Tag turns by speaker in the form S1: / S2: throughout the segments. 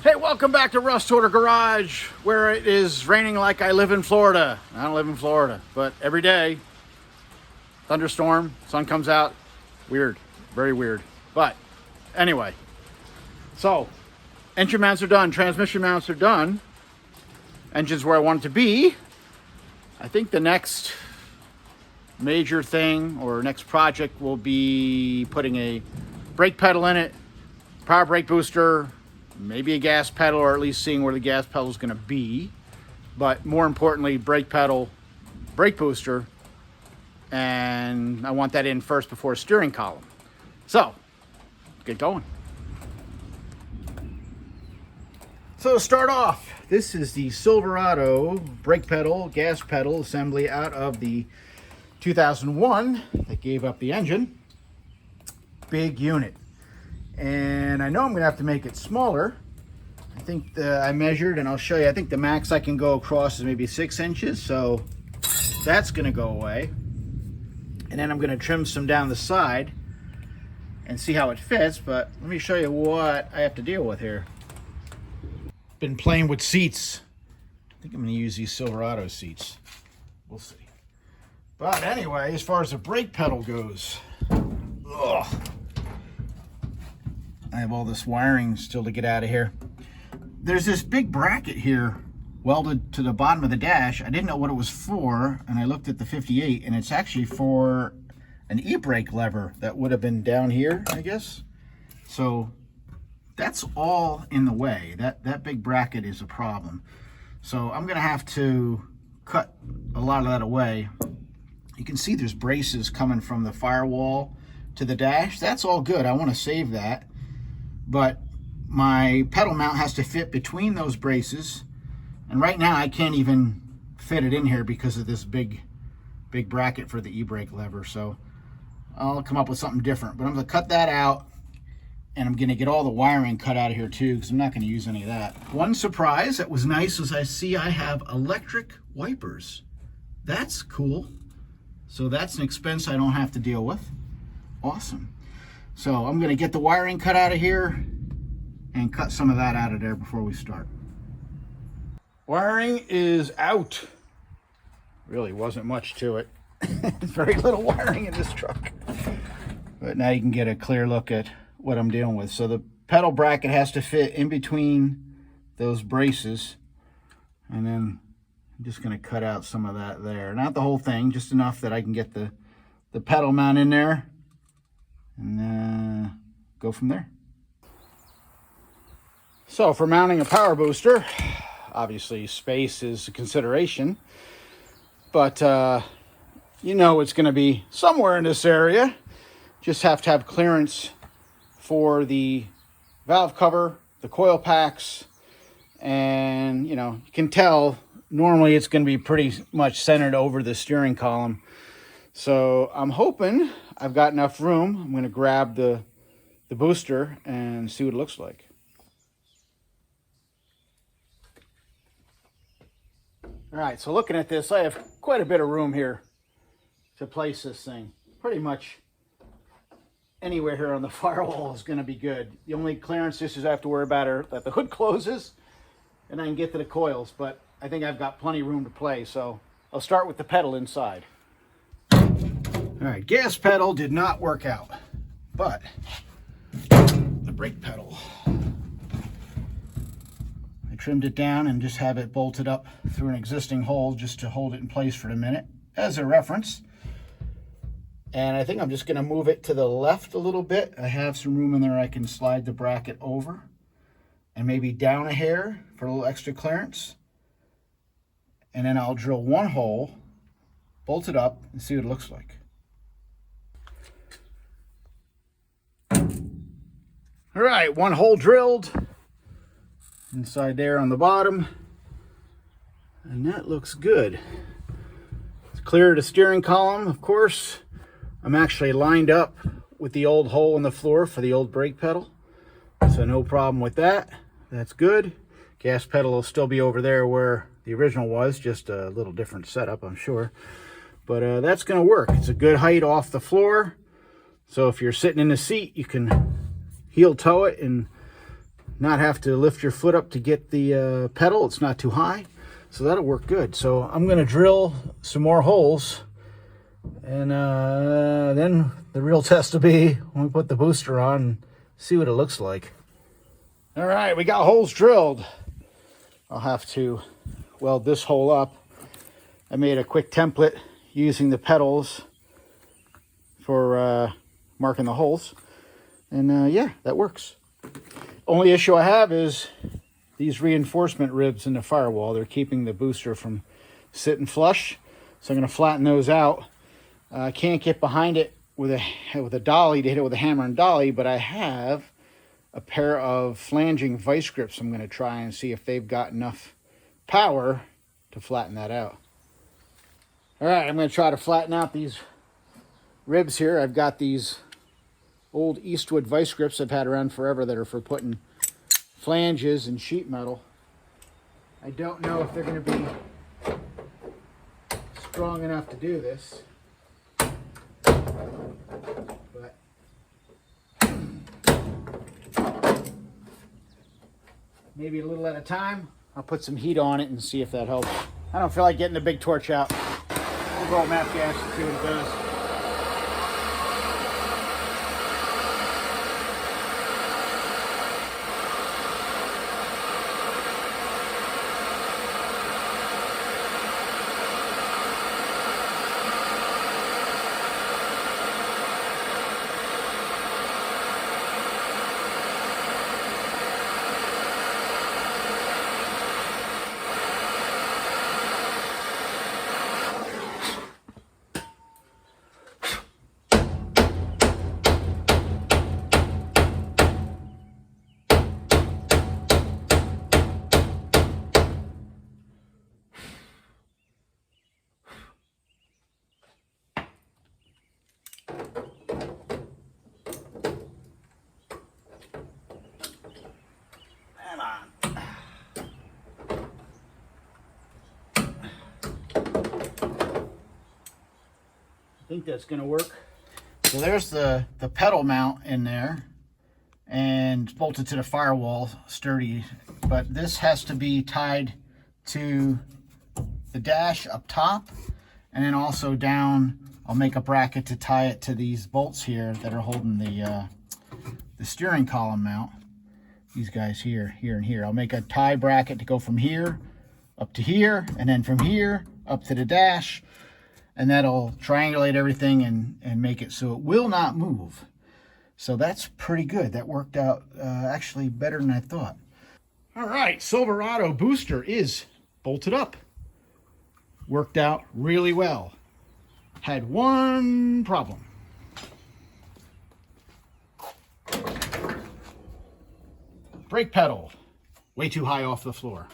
S1: Hey, welcome back to Rust Order Garage, where it is raining like I live in Florida. I don't live in Florida, but every day, thunderstorm, sun comes out, weird, very weird. But anyway, so engine mounts are done, transmission mounts are done, engine's where I want it to be. I think the next major thing or next project will be putting a brake pedal in it, power brake booster, maybe a gas pedal, or at least seeing where the gas pedal is going to be. But more importantly, brake pedal, brake booster, and I want that in first before steering column. So, get going. So to start off, this is the Silverado brake pedal, gas pedal assembly out of the 2001 that gave up the engine. Big unit. And I know I'm gonna have to make it smaller. I think I measured, and I'll show you, I think the max I can go across is maybe 6 inches, so that's gonna go away. And then I'm gonna trim some down the side and see how it fits, but let me show you what I have to deal with here. Been playing with seats. I think I'm gonna use these Silverado seats. We'll see. But anyway, as far as the brake pedal goes, ugh. I have all this wiring still to get out of here. There's this big bracket here welded to the bottom of the dash. I didn't know what it was for, and I looked at the 58, and it's actually for an e-brake lever that would have been down here, I guess. So that's all in the way. That big bracket is a problem. So I'm gonna have to cut a lot of that away. You can see there's braces coming from the Firewall to the dash. That's all good. I want to save that. But my pedal mount has to fit between those braces, and right now I can't even fit it in here because of this big bracket for the e-brake lever. So I'll come up with something different, but I'm going to cut that out, and I'm going to get all the wiring cut out of here too, because I'm not going to use any of that. One surprise that was nice was I have electric wipers. That's cool. So that's an expense I don't have to deal with. Awesome. So I'm going to get the wiring cut out of here and cut some of that out of there before we start. Wiring is out. Really wasn't much to it. Very little wiring in this truck. But now you can get a clear look at what I'm dealing with. So the pedal bracket has to fit in between those braces. And then I'm just going to cut out some of that there. Not the whole thing, just enough that I can get the pedal mount in there. And go from there. So for mounting a power booster, obviously space is a consideration, but you know it's going to be somewhere in this area. Just have to have clearance for the valve cover, the coil packs, and you know, you can tell normally it's going to be pretty much centered over the steering column. So I'm hoping I've got enough room. I'm going to grab the booster and see what it looks like. All right, so looking at this, I have quite a bit of room here to place this thing. Pretty much anywhere here on the Firewall is going to be good. The only clearance issues I have to worry about are that the hood closes and I can get to the coils, but I think I've got plenty of room to play, so I'll start with the pedal inside. All right, gas pedal did not work out, but the brake pedal, I trimmed it down and just have it bolted up through an existing hole just to hold it in place for a minute as a reference. And I think I'm just going to move it to the left a little bit. I have some room in there I can slide the bracket over and maybe down a hair for a little extra clearance. And then I'll drill one hole, bolt it up, and see what it looks like. All right, one hole drilled inside there on the bottom, and that looks good. It's clear of the steering column, of course. I'm actually lined up with the old hole in the floor for the old brake pedal, so no problem with that. That's good. Gas pedal will still be over there where the original was, just a little different setup, I'm sure. But that's going to work. It's a good height off the floor, so if you're sitting in the seat, you can heel toe it and not have to lift your foot up to get the pedal. It's not too high, so that'll work good. So I'm going to drill some more holes, and then the real test will be when we put the booster on and see what it looks like. All right, we got holes drilled. I'll have to weld this hole up. I made a quick template using the pedals for marking the holes, and yeah, that works. Only issue I have is these reinforcement ribs in the firewall. They're keeping the booster from sitting flush, so I'm going to flatten those out. I can't get behind it with a dolly to hit it with a hammer and dolly, but I have a pair of flanging vice grips. I'm going to try and see if they've got enough power to flatten that out. All right, I'm going to try to flatten out these ribs here. I've got these old Eastwood vice grips I've had around forever that are for putting flanges in sheet metal. I don't know if they're going to be strong enough to do this, but maybe a little at a time. I'll put some heat on it and see if that helps. I don't feel like getting the big torch out. We'll go map gas and see what it does. I think that's going to work. So there's the pedal mount in there and bolted to the firewall, sturdy, but this has to be tied to the dash up top, and then also down. I'll make a bracket to tie it to these bolts here that are holding the steering column mount. These guys here, here, and here. I'll make a tie bracket to go from here up to here, and then from here up to the dash, and that'll triangulate everything and make it so it will not move. So that's pretty good. That worked out actually better than I thought. All right, Silverado booster is bolted up. Worked out really well. Had one problem. Brake pedal, way too high off the floor.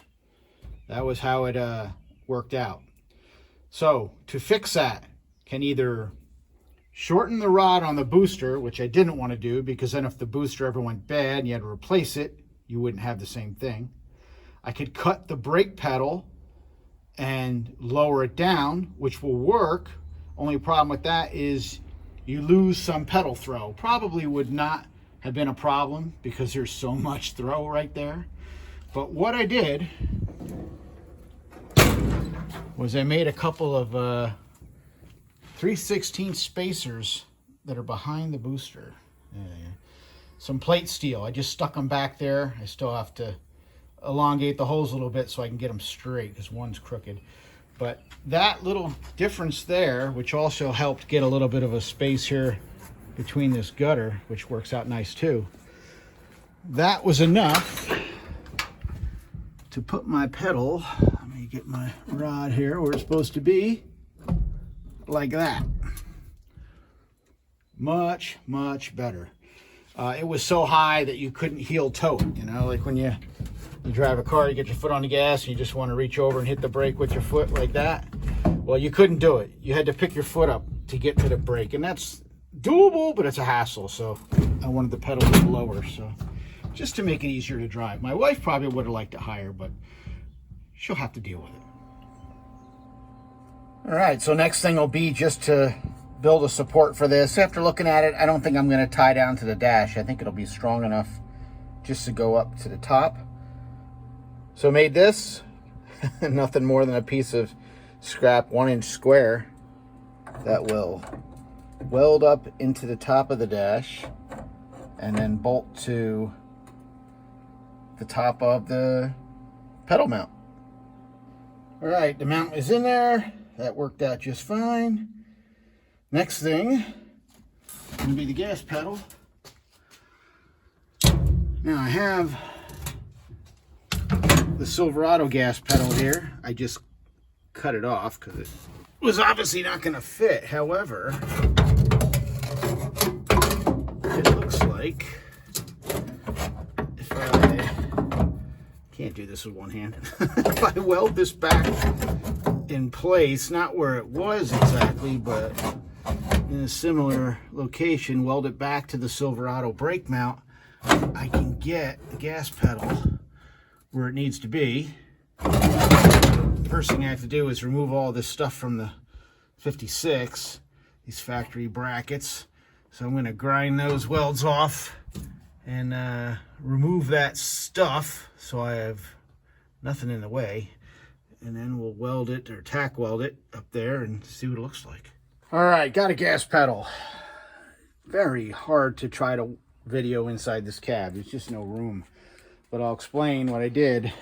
S1: That was how it worked out. So to fix that, can either shorten the rod on the booster, which I didn't want to do, because then if the booster ever went bad and you had to replace it, you wouldn't have the same thing. I could cut the brake pedal and lower it down, which will work. Only problem with that is you lose some pedal throw. Probably would not have been a problem because there's so much throw right there. But what I did was I made a couple of 3/16 spacers that are behind the booster. Some plate steel. I just stuck them back there. I still have to elongate the holes a little bit so I can get them straight because one's crooked. But that little difference there, which also helped get a little bit of a space here between this gutter, which works out nice too, that was enough to put my pedal, let me get my rod here where it's supposed to be, like that. Much, much better. It was so high that you couldn't heel toe it, you know, like when you drive a car, you get your foot on the gas and you just want to reach over and hit the brake with your foot like that. Well, you couldn't do it. You had to pick your foot up to get to the brake, and that's doable, but it's a hassle. So I wanted the pedal a little lower, so just to make it easier to drive. My wife probably would have liked it higher, but she'll have to deal with it. All right, so next thing will be just to build a support for this. After looking at it, I don't think I'm going to tie down to the dash. I think it'll be strong enough just to go up to the top. So made this nothing more than a piece of scrap 1-inch square that will weld up into the top of the dash and then bolt to the top of the pedal mount. All right, the mount is in there. That worked out just fine. Next thing is going to be the gas pedal. Now I have the Silverado gas pedal here. I just cut it off because it was obviously not going to fit. However, it looks like if I can't do this with one hand, if I weld this back in place, not where it was exactly, but in a similar location, weld it back to the Silverado brake mount, I can get the gas pedal where it needs to be. The first thing I have to do is remove all this stuff from the 56, these factory brackets. So I'm going to grind those welds off and remove that stuff so I have nothing in the way. And then we'll weld it or tack weld it up there and see what it looks like. All right, got a gas pedal. Very hard to try to video inside this cab. There's just no room. But I'll explain what I did.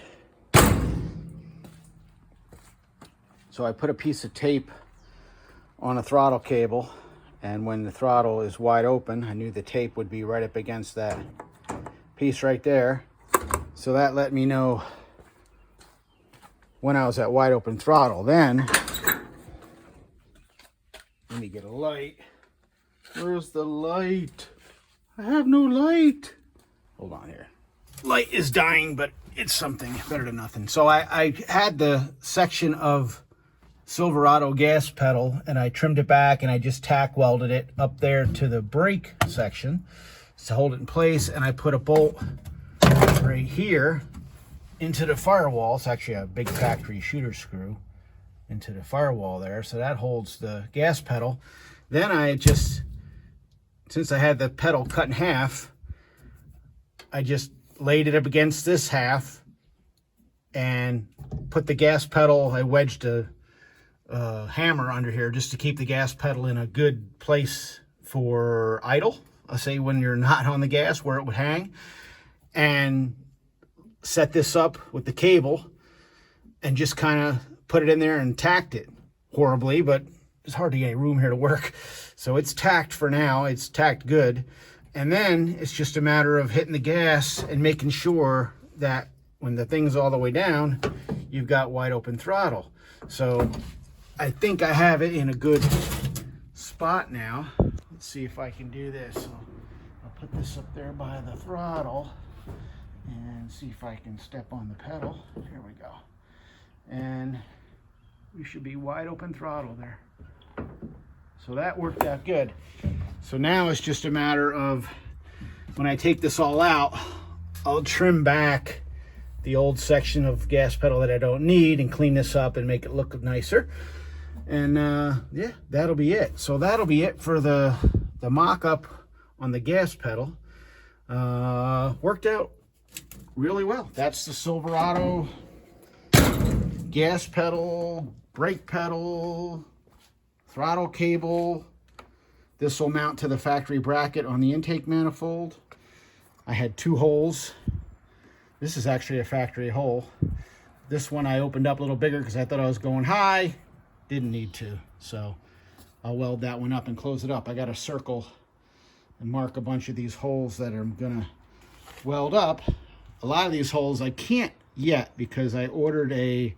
S1: So I put a piece of tape on a throttle cable, and when the throttle is wide open, I knew the tape would be right up against that piece right there. So that let me know when I was at wide open throttle. Then, let me get a light. Where's the light? I have no light. Hold on here. Light is dying, but it's something better than nothing. So I had the section of Silverado gas pedal and I trimmed it back and I just tack welded it up there to the brake section to hold it in place. And I put a bolt right here into the firewall. It's actually a big factory shooter screw into the firewall there. So that holds the gas pedal. Then I just, since I had the pedal cut in half, I just laid it up against this half and put the gas pedal. I wedged a hammer under here just to keep the gas pedal in a good place for idle. I'll say when you're not on the gas where it would hang, and set this up with the cable and just kind of put it in there and tacked it horribly, but it's hard to get any room here to work. So it's tacked for now. It's tacked good. And then it's just a matter of hitting the gas and making sure that when the thing's all the way down, you've got wide open throttle. So I think I have it in a good spot now. Let's see if I can do this. I'll put this up there by the throttle and see if I can step on the pedal. Here we go. And we should be wide open throttle there. So that worked out good. So now it's just a matter of when I take this all out, I'll trim back the old section of gas pedal that I don't need and clean this up and make it look nicer. And yeah, that'll be it. So that'll be it for the mock-up on the gas pedal. Worked out really well. That's the Silverado gas pedal, brake pedal, throttle cable. This will mount to the factory bracket on the intake manifold. I had 2 holes. This is actually a factory hole. This one I opened up a little bigger because I thought I was going high. Didn't need to. So I'll weld that one up and close it up. I got to circle and mark a bunch of these holes that I'm going to weld up. A lot of these holes I can't yet because I ordered a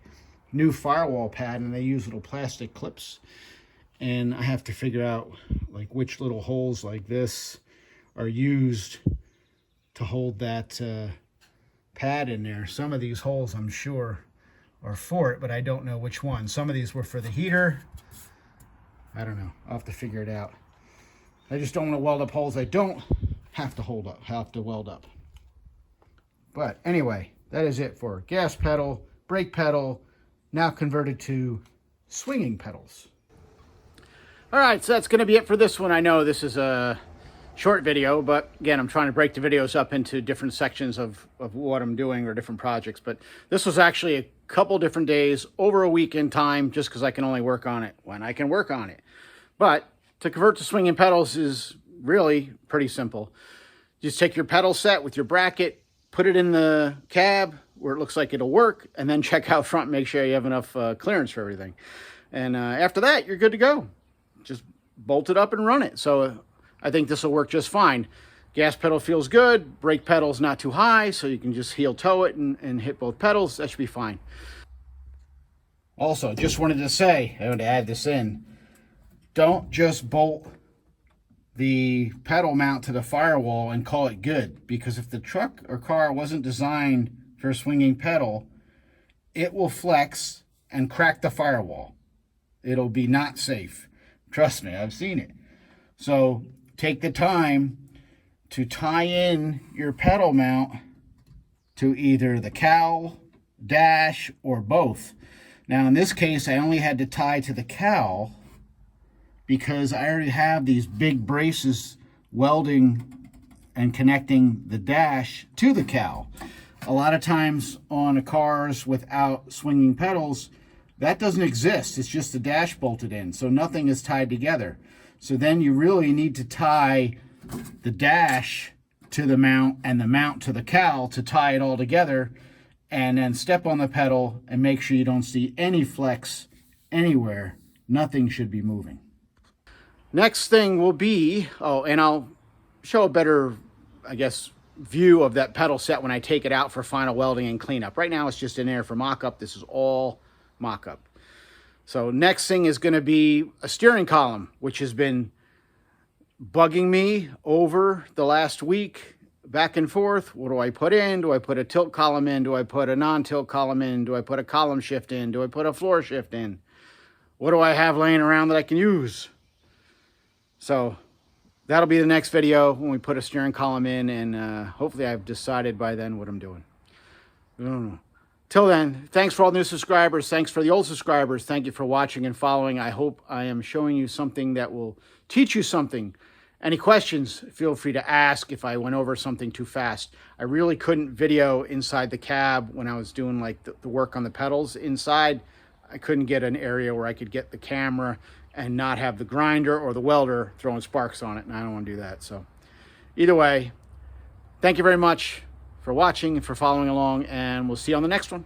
S1: new firewall pad and they use little plastic clips. And I have to figure out like which little holes like this are used to hold that pad in there. Some of these holes I'm sure are for it, but I don't know which one. Some of these were for the heater. I don't know. I'll have to figure it out. I just don't want to weld up holes I don't have to weld up. But anyway, that is it for gas pedal, brake pedal, now converted to swinging pedals. All right, so that's going to be it for this one. I know this is a short video, but again, I'm trying to break the videos up into different sections of what I'm doing or different projects. But this was actually a couple different days, over a week in time, just because I can only work on it when I can work on it. But to convert to swinging pedals is really pretty simple. Just take your pedal set with your bracket, put it in the cab where it looks like it'll work, and then check out front, make sure you have enough clearance for everything. And after that, you're good to go. Just bolt it up and run it. So I think this will work just fine. Gas pedal feels good. Brake pedal's not too high, so you can just heel toe it and hit both pedals. That should be fine. Also, just wanted to say, I want to add this in, don't just bolt the pedal mount to the Firewall and call it good, because if the truck or car wasn't designed for a swinging pedal, it will flex and crack the Firewall. It'll be not safe. Trust me, I've seen it. So take the time to tie in your pedal mount to either the cowl, dash, or both. Now in this case, I only had to tie to the cowl because I already have these big braces welding and connecting the dash to the cowl. A lot of times on cars without swinging pedals, that doesn't exist. It's just the dash bolted in, so nothing is tied together. So then you really need to tie the dash to the mount and the mount to the cowl to tie it all together, and then step on the pedal and make sure you don't see any flex anywhere. Nothing should be moving. Next thing will be, and I'll show a better, I guess, view of that pedal set when I take it out for final welding and cleanup. Right now it's just in there for mock-up. This is all mock-up. So next thing is going to be a steering column, which has been bugging me over the last week, back and forth. What do I put in? Do I put a tilt column in? Do I put a non-tilt column in? Do I put a column shift in? Do I put a floor shift in? What do I have laying around that I can use? So that'll be the next video when we put a steering column in, and hopefully I've decided by then what I'm doing. I don't know. Till then, thanks for all the new subscribers. Thanks for the old subscribers. Thank you for watching and following. I hope I am showing you something that will teach you something. Any questions, feel free to ask if I went over something too fast. I really couldn't video inside the cab when I was doing like the work on the pedals inside. I couldn't get an area where I could get the camera and not have the grinder or the welder throwing sparks on it, and I don't want to do that. So either way, thank you very much for watching and for following along, and we'll see you on the next one.